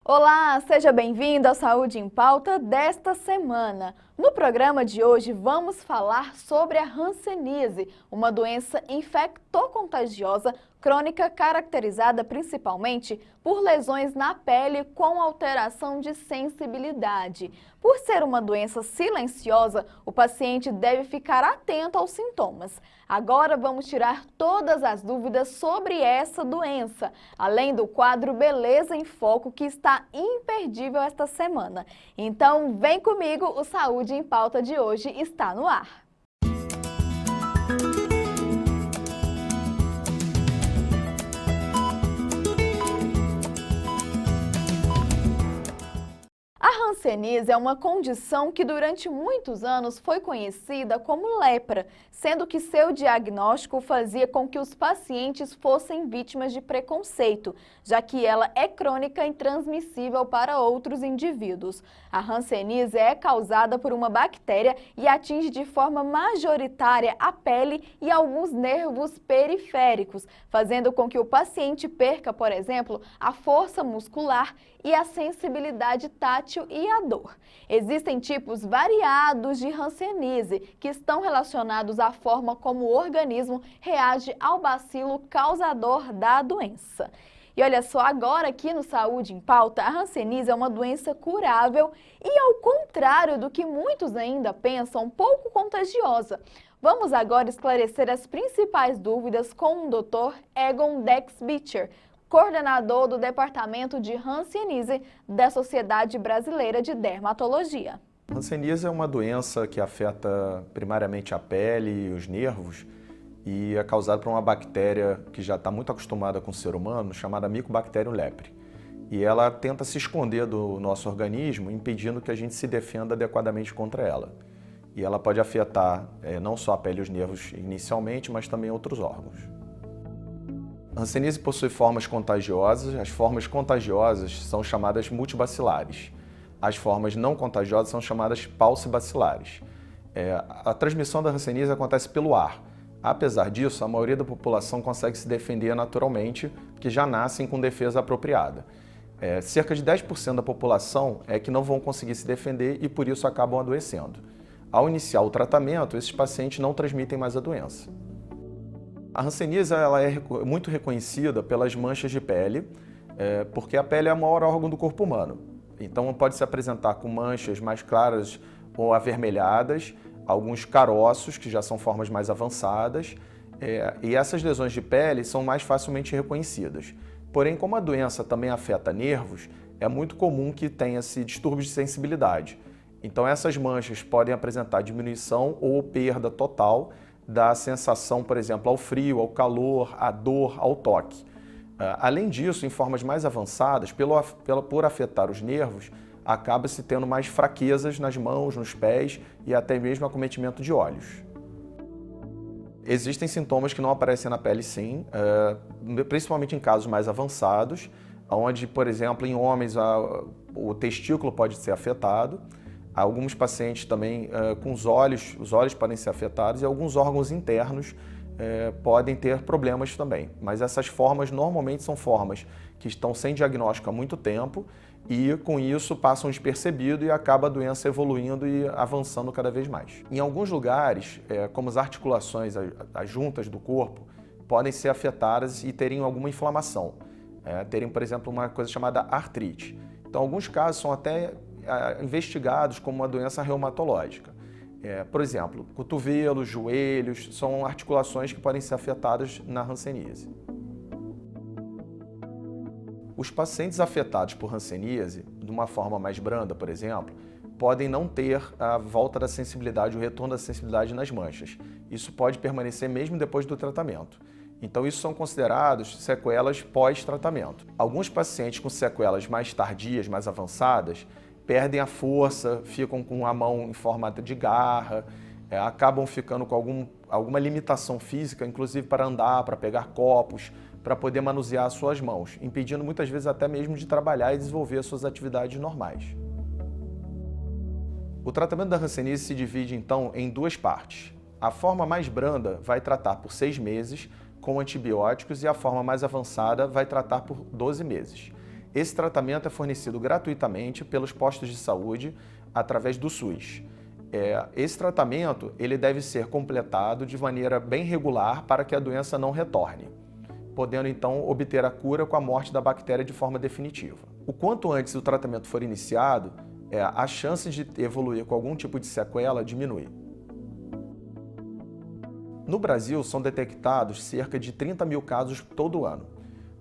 Olá, seja bem-vindo ao Saúde em Pauta desta semana. No programa de hoje vamos falar sobre a hanseníase, uma doença infectocontagiosa crônica caracterizada principalmente por lesões na pele com alteração de sensibilidade. Por ser uma doença silenciosa, o paciente deve ficar atento aos sintomas. Agora vamos tirar todas as dúvidas sobre essa doença, além do quadro Beleza em Foco, que está imperdível esta semana. Então, vem comigo, o Saúde em Pauta de hoje está no ar. A hanseníase é uma condição que durante muitos anos foi conhecida como lepra, sendo que seu diagnóstico fazia com que os pacientes fossem vítimas de preconceito, já que ela é crônica e transmissível para outros indivíduos. A hanseníase é causada por uma bactéria e atinge de forma majoritária a pele e alguns nervos periféricos, fazendo com que o paciente perca, por exemplo, a força muscular e a sensibilidade tátil e a dor. Existem tipos variados de hanseníase que estão relacionados à forma como o organismo reage ao bacilo causador da doença. E olha só, agora aqui no Saúde em Pauta, a hanseníase é uma doença curável e, ao contrário do que muitos ainda pensam, pouco contagiosa. Vamos agora esclarecer as principais dúvidas com o Dr. Egon Dexbicher, coordenador do Departamento de Hanseníase da Sociedade Brasileira de Dermatologia. Hanseníase é uma doença que afeta primariamente a pele e os nervos e é causada por uma bactéria que já está muito acostumada com o ser humano, chamada Mycobacterium leprae. E ela tenta se esconder do nosso organismo, impedindo que a gente se defenda adequadamente contra ela. E ela pode afetar não só a pele e os nervos inicialmente, mas também outros órgãos. A hanseníase possui formas contagiosas. As formas contagiosas são chamadas multibacilares. As formas não contagiosas são chamadas paucibacilares. A transmissão da hanseníase acontece pelo ar. Apesar disso, a maioria da população consegue se defender naturalmente, porque já nascem com defesa apropriada. Cerca de 10% da população é que não vão conseguir se defender e por isso acabam adoecendo. Ao iniciar o tratamento, esses pacientes não transmitem mais a doença. A hanseníase ela é muito reconhecida pelas manchas de pele, porque a pele é o maior órgão do corpo humano. Então pode se apresentar com manchas mais claras ou avermelhadas, alguns caroços, que já são formas mais avançadas, e essas lesões de pele são mais facilmente reconhecidas. Porém, como a doença também afeta nervos, é muito comum que tenha-se distúrbios de sensibilidade. Então essas manchas podem apresentar diminuição ou perda total da sensação, por exemplo, ao frio, ao calor, à dor, ao toque. Além disso, em formas mais avançadas, por afetar os nervos, acaba-se tendo mais fraquezas nas mãos, nos pés e até mesmo acometimento de olhos. Existem sintomas que não aparecem na pele sim, principalmente em casos mais avançados, onde, por exemplo, em homens o testículo pode ser afetado. Alguns pacientes também com os olhos podem ser afetados e alguns órgãos internos podem ter problemas também. Mas essas formas normalmente são formas que estão sem diagnóstico há muito tempo e com isso passam despercebido e acaba a doença evoluindo e avançando cada vez mais. Em alguns lugares, como as articulações, as juntas do corpo, podem ser afetadas e terem alguma inflamação. Terem, por exemplo, uma coisa chamada artrite. Então, alguns casos são até investigados como uma doença reumatológica. Por exemplo, cotovelos, joelhos, são articulações que podem ser afetadas na hanseníase. Os pacientes afetados por hanseníase, de uma forma mais branda, por exemplo, podem não ter a volta da sensibilidade, o retorno da sensibilidade nas manchas. Isso pode permanecer mesmo depois do tratamento. Então, isso são considerados sequelas pós-tratamento. Alguns pacientes com sequelas mais tardias, mais avançadas, perdem a força, ficam com a mão em formato de garra, acabam ficando com alguma limitação física, inclusive para andar, para pegar copos, para poder manusear as suas mãos, impedindo muitas vezes até mesmo de trabalhar e desenvolver as suas atividades normais. O tratamento da hanseníase se divide então em duas partes. A forma mais branda vai tratar por 6 meses com antibióticos e a forma mais avançada vai tratar por 12 meses. Esse tratamento é fornecido gratuitamente pelos postos de saúde através do SUS. Esse tratamento ele deve ser completado de maneira bem regular para que a doença não retorne, podendo então obter a cura com a morte da bactéria de forma definitiva. O quanto antes o tratamento for iniciado, a chance de evoluir com algum tipo de sequela diminui. No Brasil, são detectados cerca de 30 mil casos todo ano.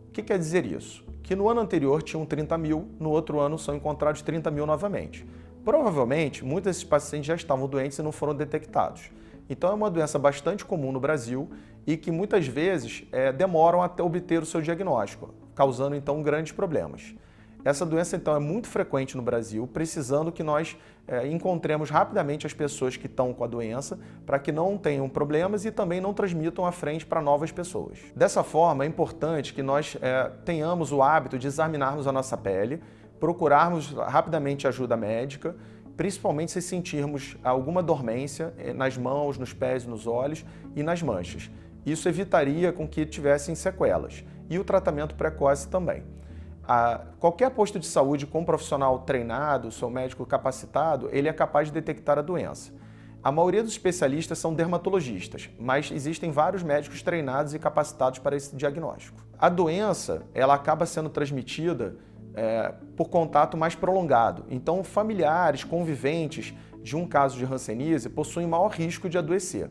O que quer dizer isso? Que no ano anterior tinham 30 mil, no outro ano são encontrados 30 mil novamente. Provavelmente, muitos desses pacientes já estavam doentes e não foram detectados. Então é uma doença bastante comum no Brasil e que muitas vezes demoram até obter o seu diagnóstico, causando então grandes problemas. Essa doença então é muito frequente no Brasil, precisando que nós encontremos rapidamente as pessoas que estão com a doença para que não tenham problemas e também não transmitam à frente para novas pessoas. Dessa forma, é importante que nós tenhamos o hábito de examinarmos a nossa pele, procurarmos rapidamente ajuda médica, principalmente se sentirmos alguma dormência nas mãos, nos pés, nos olhos e nas manchas. Isso evitaria com que tivessem sequelas. E o tratamento precoce também. Qualquer posto de saúde com um profissional treinado, seu médico capacitado, ele é capaz de detectar a doença. A maioria dos especialistas são dermatologistas, mas existem vários médicos treinados e capacitados para esse diagnóstico. A doença, ela acaba sendo transmitida por contato mais prolongado. Então, familiares, conviventes de um caso de hanseníase possuem maior risco de adoecer.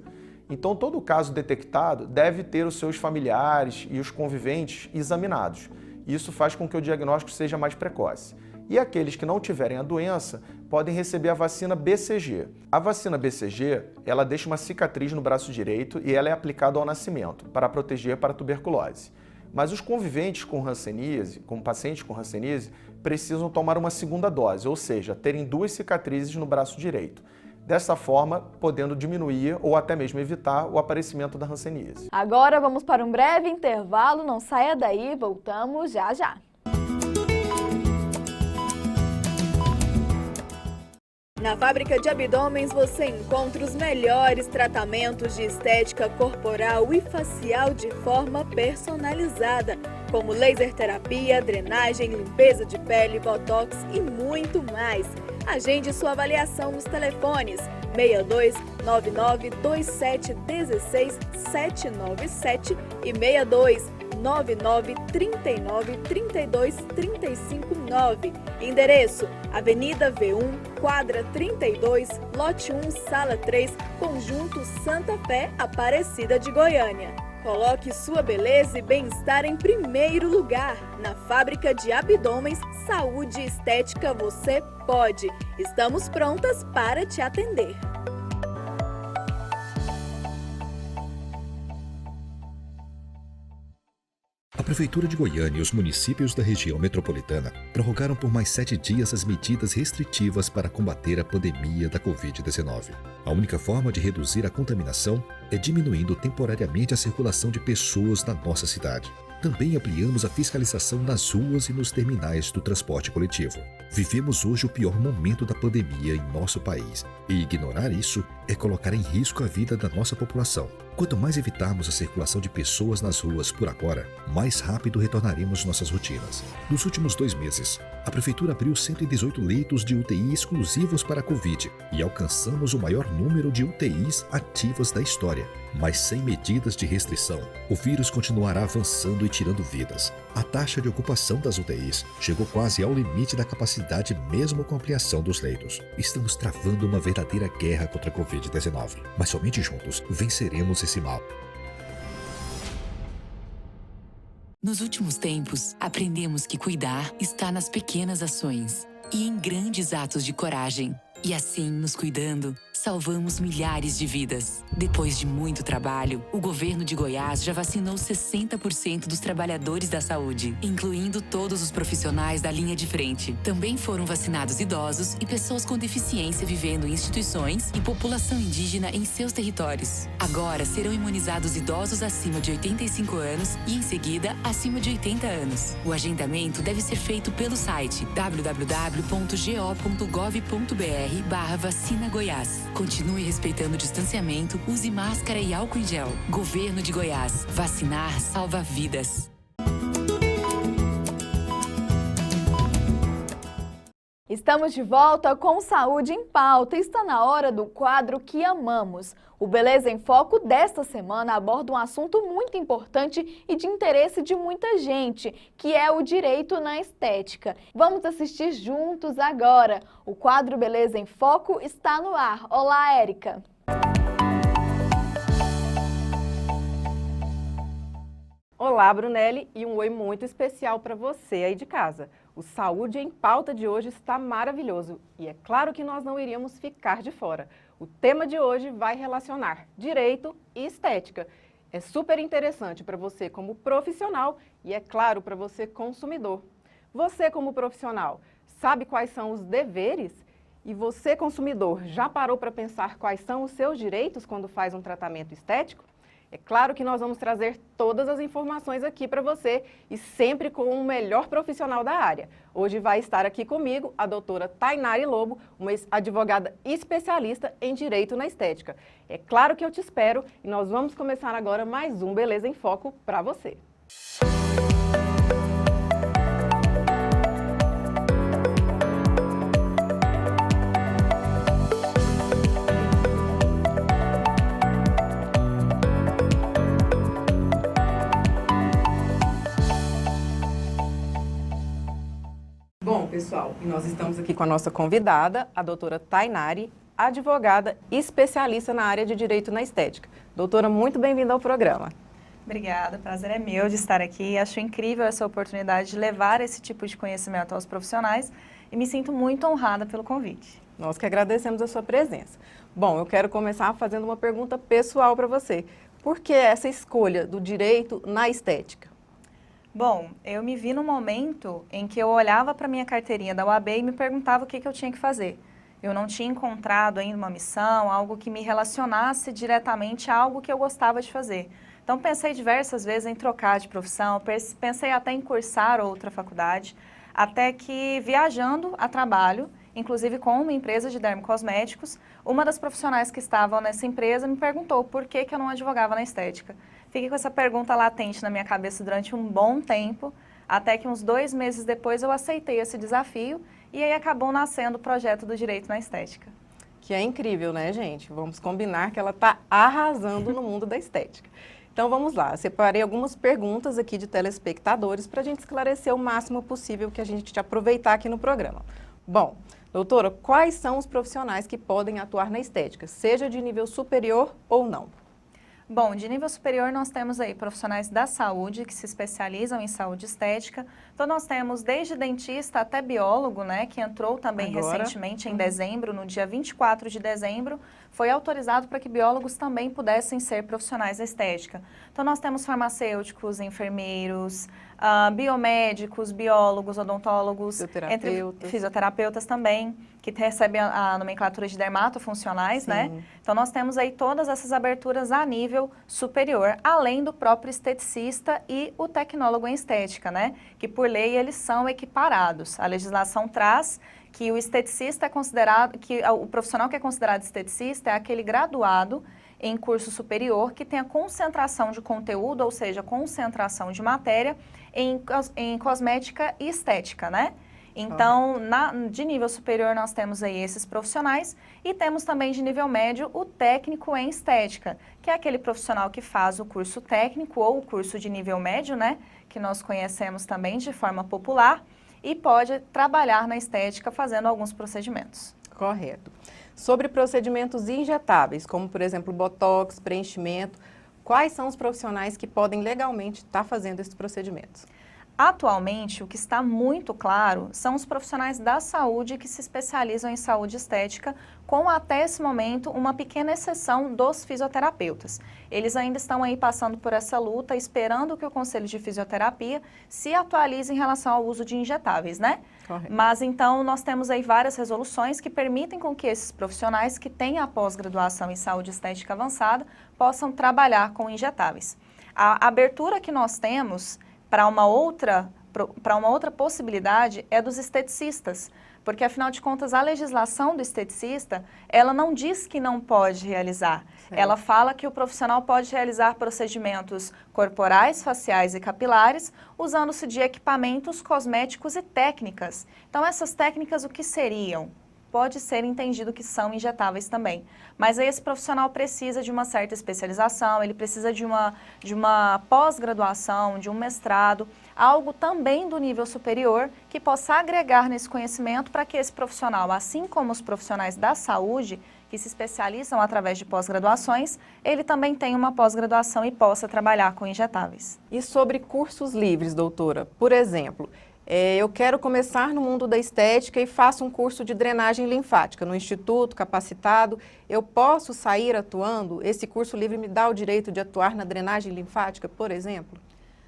Então, todo caso detectado deve ter os seus familiares e os conviventes examinados. Isso faz com que o diagnóstico seja mais precoce. E aqueles que não tiverem a doença podem receber a vacina BCG. A vacina BCG, ela deixa uma cicatriz no braço direito e ela é aplicada ao nascimento para proteger para a tuberculose. Mas os conviventes com hanseníase, com pacientes com hanseníase, precisam tomar uma segunda dose, ou seja, terem 2 cicatrizes no braço direito. Dessa forma, podendo diminuir ou até mesmo evitar o aparecimento da hanseníase. Agora vamos para um breve intervalo, não saia daí, voltamos já já. Na Fábrica de Abdômenes você encontra os melhores tratamentos de estética corporal e facial de forma personalizada, como laser terapia, drenagem, limpeza de pele, botox e muito mais. Agende sua avaliação nos telefones 62 99 27 16 797 e 62 99 39 32 35 9. Endereço: Avenida V1, quadra 32, lote 1, sala 3, Conjunto Santa Fé, Aparecida de Goiânia. Coloque sua beleza e bem-estar em primeiro lugar. Na Fábrica de Abdômenes, saúde e estética você pode. Estamos prontas para te atender. A Prefeitura de Goiânia e os municípios da região metropolitana prorrogaram por mais 7 dias as medidas restritivas para combater a pandemia da Covid-19. A única forma de reduzir a contaminação é diminuindo temporariamente a circulação de pessoas na nossa cidade. Também ampliamos a fiscalização nas ruas e nos terminais do transporte coletivo. Vivemos hoje o pior momento da pandemia em nosso país, e ignorar isso é colocar em risco a vida da nossa população. Quanto mais evitarmos a circulação de pessoas nas ruas por agora, mais rápido retornaremos nossas rotinas. Nos últimos 2 meses, a Prefeitura abriu 118 leitos de UTI exclusivos para a Covid e alcançamos o maior número de UTIs ativas da história. Mas sem medidas de restrição, o vírus continuará avançando e tirando vidas. A taxa de ocupação das UTIs chegou quase ao limite da capacidade mesmo com a ampliação dos leitos. Estamos travando uma verdadeira guerra contra a Covid-19, mas somente juntos venceremos esse mal. Nos últimos tempos, aprendemos que cuidar está nas pequenas ações e em grandes atos de coragem. E assim, nos cuidando, salvamos milhares de vidas. Depois de muito trabalho, o governo de Goiás já vacinou 60% dos trabalhadores da saúde, incluindo todos os profissionais da linha de frente. Também foram vacinados idosos e pessoas com deficiência vivendo em instituições e população indígena em seus territórios. Agora serão imunizados idosos acima de 85 anos e, em seguida, acima de 80 anos. O agendamento deve ser feito pelo site www.go.gov.br/vacina Goiás. Continue respeitando o distanciamento, use máscara e álcool em gel. Governo de Goiás. Vacinar salva vidas. Estamos de volta com Saúde em Pauta e está na hora do quadro que amamos. O Beleza em Foco desta semana aborda um assunto muito importante e de interesse de muita gente, que é o direito na estética. Vamos assistir juntos agora. O quadro Beleza em Foco está no ar. Olá, Érica! Olá, Brunelli, e um oi muito especial para você aí de casa. O Saúde em Pauta de hoje está maravilhoso e é claro que nós não iríamos ficar de fora. O tema de hoje vai relacionar direito e estética. É super interessante para você como profissional e é claro para você consumidor. Você como profissional sabe quais são os deveres? E você consumidor já parou para pensar quais são os seus direitos quando faz um tratamento estético? É claro que nós vamos trazer todas as informações aqui para você e sempre com o melhor profissional da área. Hoje vai estar aqui comigo a doutora Tainari Lobo, uma advogada especialista em direito na estética. É claro que eu te espero e nós vamos começar agora mais um Beleza em Foco para você. Bom, pessoal, nós estamos aqui com a nossa convidada, a doutora Tainari, advogada e especialista na área de direito na estética. Doutora, muito bem-vinda ao programa. Obrigada, o prazer é meu de estar aqui. Acho incrível essa oportunidade de levar esse tipo de conhecimento aos profissionais e me sinto muito honrada pelo convite. Nós que agradecemos a sua presença. Bom, eu quero começar fazendo uma pergunta pessoal para você. Por que essa escolha do direito na estética? Bom, eu me vi num momento em que eu olhava para a minha carteirinha da UAB e me perguntava o que eu tinha que fazer. Eu não tinha encontrado ainda uma missão, algo que me relacionasse diretamente a algo que eu gostava de fazer. Então, pensei diversas vezes em trocar de profissão, pensei até em cursar outra faculdade, até que viajando a trabalho, inclusive com uma empresa de dermocosméticos, uma das profissionais que estavam nessa empresa me perguntou por que eu não advogava na estética. Fiquei com essa pergunta latente na minha cabeça durante um bom tempo, até que uns 2 meses depois eu aceitei esse desafio e aí acabou nascendo o projeto do direito na estética. Que é incrível, né, gente? Vamos combinar que ela está arrasando no mundo da estética. Então vamos lá, separei algumas perguntas aqui de telespectadores para a gente esclarecer o máximo possível que a gente aproveitar aqui no programa. Bom, doutora, quais são os profissionais que podem atuar na estética, seja de nível superior ou não? Bom, de nível superior nós temos aí profissionais da saúde que se especializam em saúde estética. Então nós temos desde dentista até biólogo, né, que entrou também recentemente em dezembro, no dia 24 de dezembro, foi autorizado para que biólogos também pudessem ser profissionais da estética. Então nós temos farmacêuticos, enfermeiros, biomédicos, biólogos, odontólogos, fisioterapeutas também, que recebem a nomenclatura de dermatofuncionais, né? Então nós temos aí todas essas aberturas a nível superior, além do próprio esteticista e o tecnólogo em estética, né? Que por lei eles são equiparados. A legislação traz que o esteticista é considerado, que o profissional que é considerado esteticista é aquele graduado em curso superior que tem a concentração de conteúdo, ou seja, concentração de matéria em cosmética e estética, né? Então, de nível superior nós temos aí esses profissionais e temos também de nível médio o técnico em estética, que é aquele profissional que faz o curso técnico ou o curso de nível médio, né? Que nós conhecemos também de forma popular e pode trabalhar na estética fazendo alguns procedimentos. Correto. Sobre procedimentos injetáveis, como por exemplo botox, preenchimento, quais são os profissionais que podem legalmente estar fazendo esses procedimentos? Atualmente, o que está muito claro são os profissionais da saúde que se especializam em saúde estética, com até esse momento uma pequena exceção dos fisioterapeutas. Eles ainda estão aí passando por essa luta, esperando que o Conselho de Fisioterapia se atualize em relação ao uso de injetáveis, né? Correto. Mas então nós temos aí várias resoluções que permitem com que esses profissionais que têm a pós-graduação em saúde estética avançada possam trabalhar com injetáveis. A abertura que nós temos para uma outra para uma outra possibilidade é dos esteticistas, porque afinal de contas a legislação do esteticista, ela não diz que não pode realizar. Certo. Ela fala que o profissional pode realizar procedimentos corporais, faciais e capilares, usando-se de equipamentos, cosméticos e técnicas. Então essas técnicas o que seriam? Pode ser entendido que são injetáveis também. Mas aí esse profissional precisa de uma certa especialização, ele precisa de uma pós-graduação, de um mestrado, algo também do nível superior que possa agregar nesse conhecimento para que esse profissional, assim como os profissionais da saúde, que se especializam através de pós-graduações, ele também tenha uma pós-graduação e possa trabalhar com injetáveis. E sobre cursos livres, doutora? Por exemplo, eu quero começar no mundo da estética e faço um curso de drenagem linfática no instituto, capacitado. Eu posso sair atuando? Esse curso livre me dá o direito de atuar na drenagem linfática, por exemplo?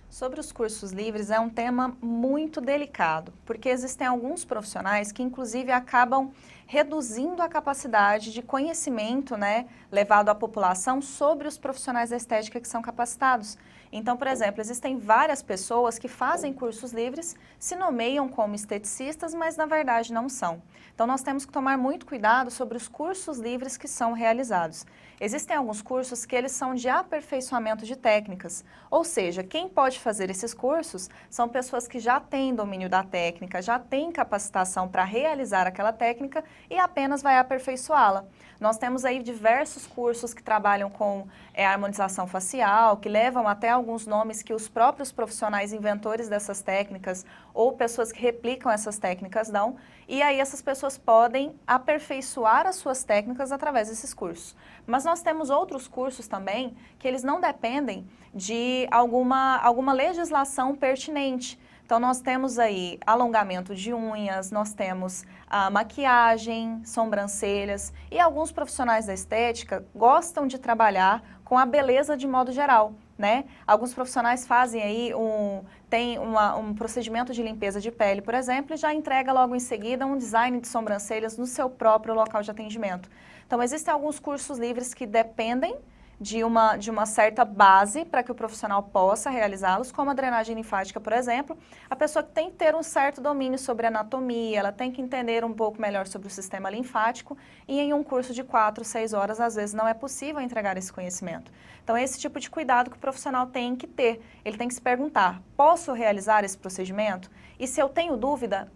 Sobre os cursos livres é um tema muito delicado, porque existem alguns profissionais que inclusive acabam reduzindo a capacidade de conhecimento, né, levado à população sobre os profissionais da estética que são capacitados. Então, por exemplo, existem várias pessoas que fazem cursos livres, se nomeiam como esteticistas, mas na verdade não são. Então, nós temos que tomar muito cuidado sobre os cursos livres que são realizados. Existem alguns cursos que eles são de aperfeiçoamento de técnicas, ou seja, quem pode fazer esses cursos são pessoas que já têm domínio da técnica, já têm capacitação para realizar aquela técnica e apenas vai aperfeiçoá-la. Nós temos aí diversos cursos que trabalham com harmonização facial, que levam até alguns nomes que os próprios profissionais inventores dessas técnicas ou pessoas que replicam essas técnicas dão, e aí essas pessoas podem aperfeiçoar as suas técnicas através desses cursos. Mas nós temos outros cursos também que eles não dependem de alguma legislação pertinente. Então, nós temos aí alongamento de unhas, nós temos maquiagem, sobrancelhas, e alguns profissionais da estética gostam de trabalhar com a beleza de modo geral, né? Alguns profissionais fazem aí um procedimento de limpeza de pele, por exemplo, e já entrega logo em seguida um design de sobrancelhas no seu próprio local de atendimento. Então, existem alguns cursos livres que dependem de uma certa base para que o profissional possa realizá-los, como a drenagem linfática, por exemplo. A pessoa tem que ter um certo domínio sobre anatomia, ela tem que entender um pouco melhor sobre o sistema linfático, e em um curso de 4, 6 horas, às vezes, não é possível entregar esse conhecimento. Então, é esse tipo de cuidado que o profissional tem que ter. Ele tem que se perguntar, posso realizar esse procedimento? E se eu tenho dúvida,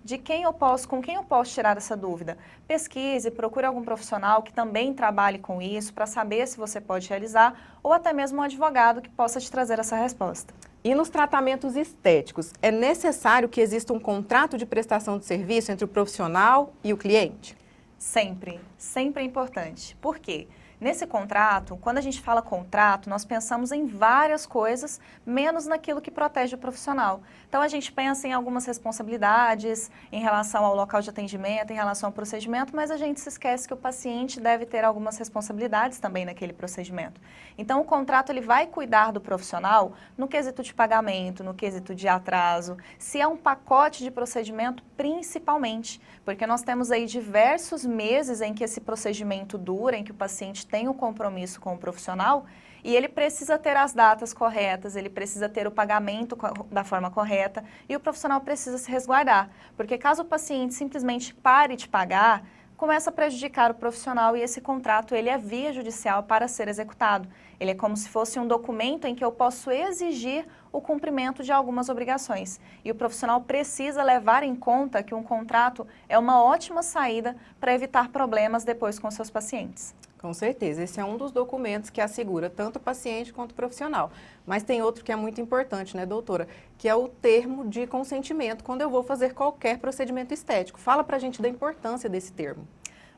com quem eu posso tirar essa dúvida? Pesquise, procure algum profissional que também trabalhe com isso para saber se você pode realizar, ou até mesmo um advogado que possa te trazer essa resposta. E nos tratamentos estéticos, é necessário que exista um contrato de prestação de serviço entre o profissional e o cliente? Sempre, sempre é importante. Por quê? Nesse contrato, quando a gente fala contrato, nós pensamos em várias coisas, menos naquilo que protege o profissional. Então, a gente pensa em algumas responsabilidades em relação ao local de atendimento, em relação ao procedimento, mas a gente se esquece que o paciente deve ter algumas responsabilidades também naquele procedimento. Então, o contrato ele vai cuidar do profissional no quesito de pagamento, no quesito de atraso, se é um pacote de procedimento, principalmente, porque nós temos aí diversos meses em que esse procedimento dura, em que o paciente tem um compromisso com o profissional e ele precisa ter as datas corretas, ele precisa ter o pagamento da forma correta e o profissional precisa se resguardar, porque caso o paciente simplesmente pare de pagar, começa a prejudicar o profissional e esse contrato ele é via judicial para ser executado. Ele é como se fosse um documento em que eu posso exigir o cumprimento de algumas obrigações. E o profissional precisa levar em conta que um contrato é uma ótima saída para evitar problemas depois com seus pacientes. Com certeza, esse é um dos documentos que assegura tanto o paciente quanto o profissional. Mas tem outro que é muito importante, né, doutora? Que é o termo de consentimento quando eu vou fazer qualquer procedimento estético. Fala pra gente da importância desse termo.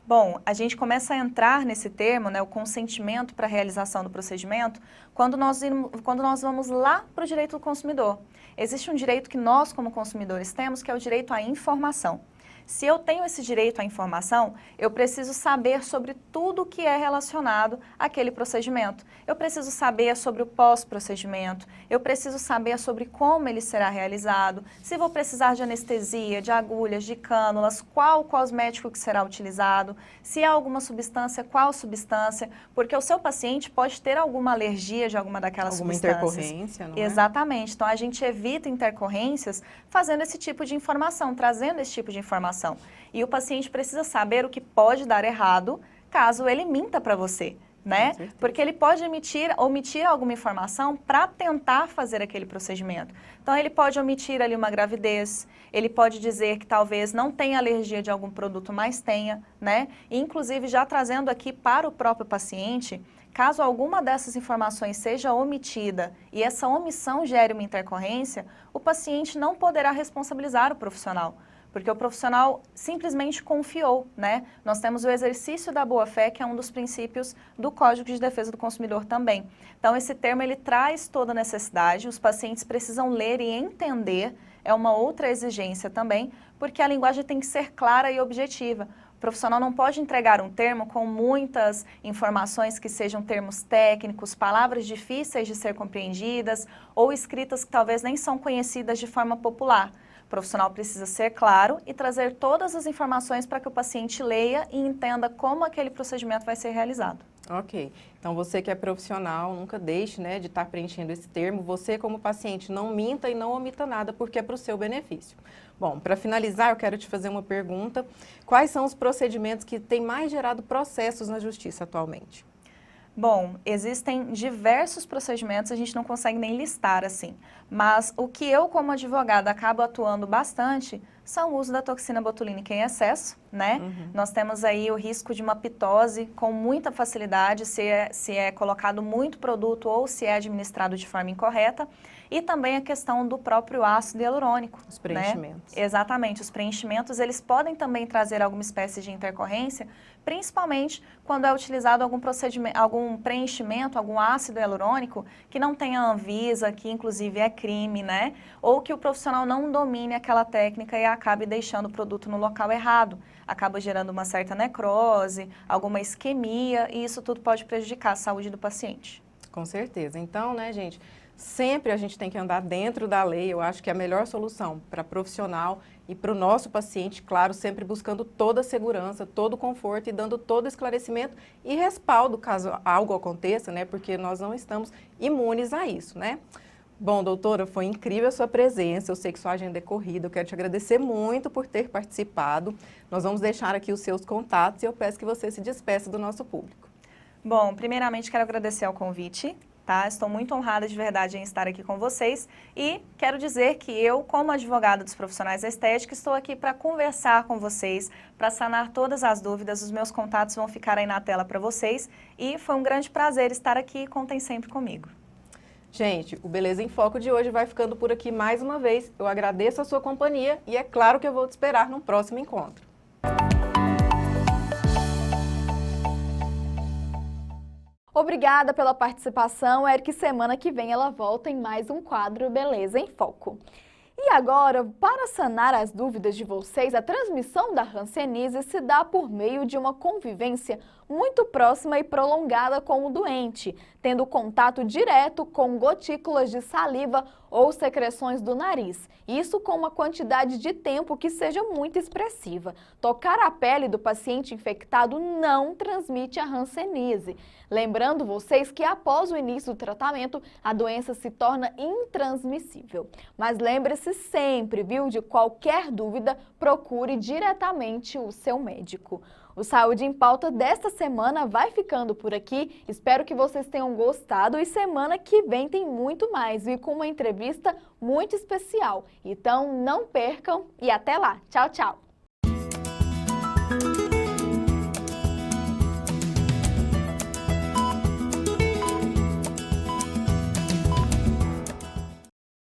Bom, a gente começa a entrar nesse termo, né, o consentimento para a realização do procedimento, quando nós vamos lá para o direito do consumidor. Existe um direito que nós, como consumidores, temos, que é o direito à informação. Se eu tenho esse direito à informação, eu preciso saber sobre tudo que é relacionado àquele procedimento. Eu preciso saber sobre o pós-procedimento, eu preciso saber sobre como ele será realizado, se vou precisar de anestesia, de agulhas, de cânulas, qual cosmético que será utilizado, se há alguma substância, qual substância, porque o seu paciente pode ter alguma alergia de alguma daquelas substâncias. Alguma intercorrência, não é? Exatamente. Então, a gente evita intercorrências fazendo esse tipo de informação, trazendo esse tipo de informação. E o paciente precisa saber o que pode dar errado caso ele minta para você, né? Porque ele pode omitir alguma informação para tentar fazer aquele procedimento. Então, ele pode omitir ali uma gravidez, ele pode dizer que talvez não tenha alergia de algum produto, mas tenha, né? E, inclusive, já trazendo aqui para o próprio paciente, caso alguma dessas informações seja omitida e essa omissão gere uma intercorrência, o paciente não poderá responsabilizar o profissional, porque o profissional simplesmente confiou, né? Nós temos o exercício da boa-fé, que é um dos princípios do Código de Defesa do Consumidor também. Então, esse termo, ele traz toda a necessidade, os pacientes precisam ler e entender, é uma outra exigência também, porque a linguagem tem que ser clara e objetiva. O profissional não pode entregar um termo com muitas informações que sejam termos técnicos, palavras difíceis de ser compreendidas ou escritas que talvez nem são conhecidas de forma popular. O profissional precisa ser claro e trazer todas as informações para que o paciente leia e entenda como aquele procedimento vai ser realizado. Ok. Então, você que é profissional, nunca deixe, né, de estar preenchendo esse termo. Você, como paciente, não minta e não omita nada, porque é para o seu benefício. Bom, para finalizar, eu quero te fazer uma pergunta. Quais são os procedimentos que têm mais gerado processos na justiça atualmente? Bom, existem diversos procedimentos, a gente não consegue nem listar assim, mas o que eu como advogada acabo atuando bastante são o uso da toxina botulínica em excesso, né? Nós temos aí o risco de uma pitose com muita facilidade se é colocado muito produto ou se é administrado de forma incorreta. E também a questão do próprio ácido hialurônico. Os preenchimentos. Né? Exatamente, os preenchimentos, eles podem também trazer alguma espécie de intercorrência, principalmente quando é utilizado algum procedimento, algum preenchimento, algum ácido hialurônico que não tenha Anvisa, que inclusive é crime, né? Ou que o profissional não domine aquela técnica e acabe deixando o produto no local errado. Acaba gerando uma certa necrose, alguma isquemia, e isso tudo pode prejudicar a saúde do paciente. Com certeza. Então, né, gente, sempre a gente tem que andar dentro da lei. Eu acho que é a melhor solução para profissional e para o nosso paciente, claro, sempre buscando toda a segurança, todo o conforto e dando todo o esclarecimento e respaldo caso algo aconteça, né, porque nós não estamos imunes a isso, né? Bom, doutora, foi incrível a sua presença, eu sei que sua agenda é corrida, eu quero te agradecer muito por ter participado. Nós vamos deixar aqui os seus contatos e eu peço que você se despeça do nosso público. Bom, primeiramente quero agradecer ao convite, tá? Estou muito honrada de verdade em estar aqui com vocês e quero dizer que eu, como advogada dos profissionais da estética, estou aqui para conversar com vocês, para sanar todas as dúvidas, os meus contatos vão ficar aí na tela para vocês e foi um grande prazer estar aqui e contem sempre comigo. Gente, o Beleza em Foco de hoje vai ficando por aqui mais uma vez. Eu agradeço a sua companhia e é claro que eu vou te esperar no próximo encontro. Obrigada pela participação, Eric. Semana que vem ela volta em mais um quadro Beleza em Foco. E agora, para sanar as dúvidas de vocês, a transmissão da hanseníase se dá por meio de uma convivência muito próxima e prolongada com o doente, tendo contato direto com gotículas de saliva ou secreções do nariz. Isso com uma quantidade de tempo que seja muito expressiva. Tocar a pele do paciente infectado não transmite a hanseníase. Lembrando vocês que após o início do tratamento, a doença se torna intransmissível. Mas lembre-se sempre, viu, de qualquer dúvida, procure diretamente o seu médico. O Saúde em Pauta desta semana vai ficando por aqui. Espero que vocês tenham gostado e semana que vem tem muito mais e com uma entrevista muito especial. Então não percam e até lá. Tchau, tchau!